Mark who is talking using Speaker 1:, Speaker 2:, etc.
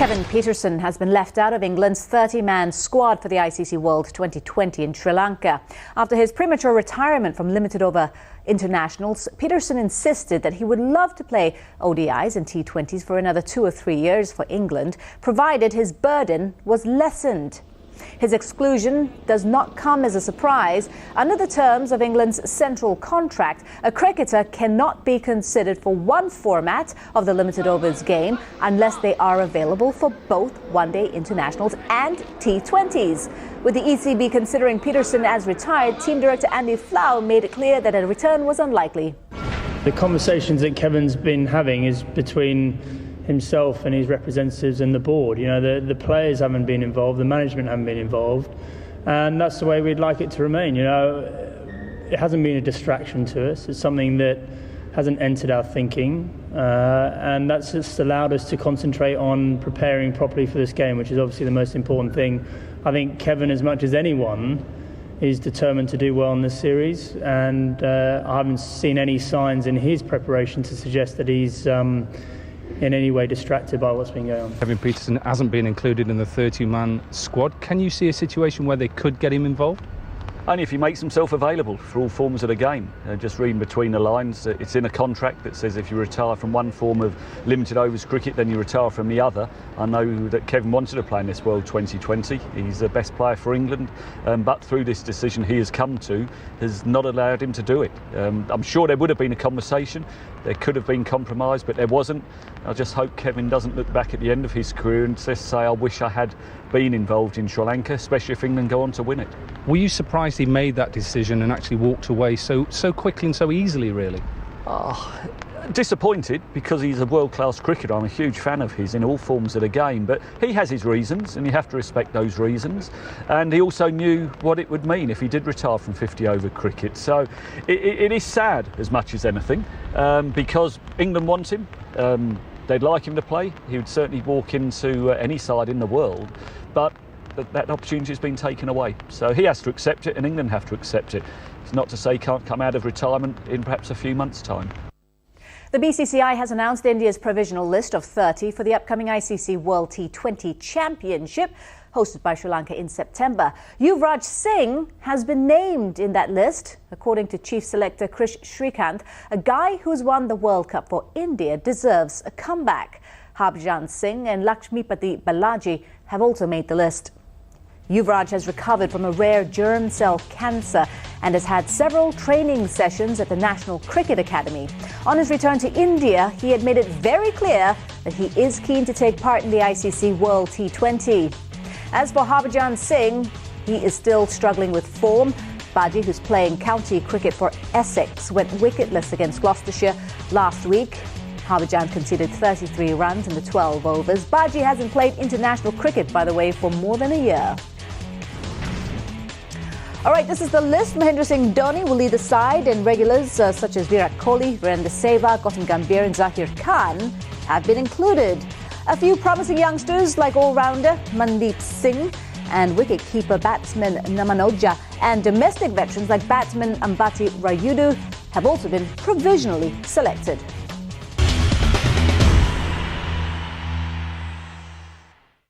Speaker 1: Kevin Pietersen has been left out of England's 30-man squad for the ICC World 2020 in Sri Lanka. After his premature retirement from limited over internationals, Pietersen insisted that he would love to play ODIs and T20s for another 2 or 3 years for England, provided his burden was lessened. His exclusion does not come as a surprise. Under the terms of England's central contract, a cricketer cannot be considered for one format of the limited overs game unless they are available for both one-day internationals and T20s. With the ECB considering Pietersen as retired, team director Andy Flow made it clear that a return was unlikely.
Speaker 2: The conversations that Kevin's been having is between himself and his representatives and the board. You know, the players haven't been involved, the management haven't been involved, and that's the way we'd like it to remain. You know, it hasn't been a distraction to us. It's something that hasn't entered our thinking, and that's just allowed us to concentrate on preparing properly for this game, which is obviously the most important thing. I think Kevin, as much as anyone, is determined to do well in this series, and I haven't seen any signs in his preparation to suggest that he's in any way distracted by what's been going on.
Speaker 3: Kevin Pietersen hasn't been included in the 30-man squad. Can you see a situation where they could get him involved?
Speaker 4: Only if he makes himself available for all forms of the game. Just reading between the lines, it's in a contract that says if you retire from one form of limited overs cricket, then you retire from the other. I know that Kevin wanted to play in this World 2020. He's the best player for England, but through this decision he has come to, has not allowed him to do it. I'm sure there would have been a conversation, there could have been compromise, but there wasn't. I just hope Kevin doesn't look back at the end of his career and just say, I wish I had been involved in Sri Lanka, especially if England go on to win it.
Speaker 3: Were you surprised he made that decision and actually walked away so quickly and so easily, really?
Speaker 4: Disappointed, because he's a world-class cricketer. I'm a huge fan of his in all forms of the game, but he has his reasons and you have to respect those reasons, and he also knew what it would mean if he did retire from 50-over cricket. So it is sad as much as anything, because England want him. They'd like him to play. He would certainly walk into any side in the world, but that opportunity has been taken away. So he has to accept it and England have to accept it. It's not to say he can't come out of retirement in perhaps a few months' time.
Speaker 1: The BCCI has announced India's provisional list of 30 for the upcoming ICC World T20 Championship, hosted by Sri Lanka in September. Yuvraj Singh has been named in that list. According to Chief Selector Krish Shrikant, a guy who's won the World Cup for India deserves a comeback. Harbhajan Singh and Lakshmipati Balaji have also made the list. Yuvraj has recovered from a rare germ cell cancer and has had several training sessions at the National Cricket Academy. On his return to India, he had made it very clear that he is keen to take part in the ICC World T20. As for Harbhajan Singh, he is still struggling with form. Baji, who's playing county cricket for Essex, went wicketless against Gloucestershire last week. Harbhajan conceded 33 runs in the 12 overs. Baji hasn't played international cricket, by the way, for more than a year. All right, this is the list. Mahendra Singh Dhoni will lead the side, and regulars such as Virat Kohli, Virendra Sehwag, Gautam Gambhir and Zahir Khan have been included. A few promising youngsters like all-rounder Mandeep Singh and wicket-keeper batsman Namanoja and domestic veterans like batsman Ambati Rayudu have also been provisionally selected.